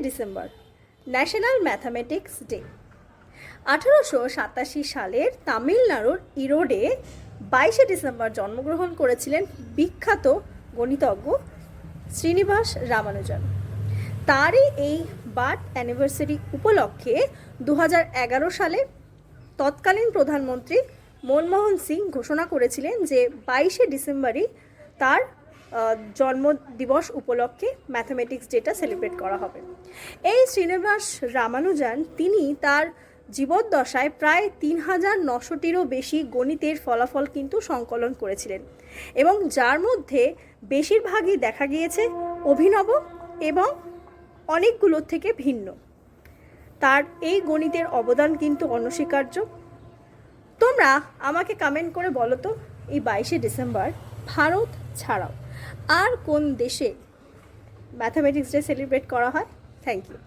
December national mathematics day. 1887 সালের তামিলনাড়ুর ইরোডে 22 December জন্মগ্রহণ করেছিলেন বিখ্যাত গণিতজ্ঞ শ্রীনিবাস রামানুজন। তারই এই বার্থ অ্যানিভার্সারি উপলক্ষে 2011 সালে তৎকালীন প্রধানমন্ত্রী মনমোহন সিং ঘোষণা করেছিলেন যে 22 ডিসেম্বরই তার জন্মদিবস উপলক্ষে ম্যাথামেটিক্স ডেটা সেলিব্রেট করা হবে। এই শ্রীনিবাস রামানুজন তিনি তার জীবদ্দশায় প্রায় 3900টিরও বেশি গণিতের ফলাফল কিন্তু সংকলন করেছিলেন এবং যার মধ্যে বেশিরভাগই দেখা গিয়েছে অভিনব এবং অনেকগুলোর থেকে ভিন্ন। তার এই গণিতের অবদান কিন্তু অনস্বীকার্য। তোমরা আমাকে কমেন্ট করে বলো তো, এই 22 ডিসেম্বর ভারত ছাড়াও আর কোন দেশে ম্যাথামেটিক্স ডে সেলিব্রেট করা হয়? Thank you.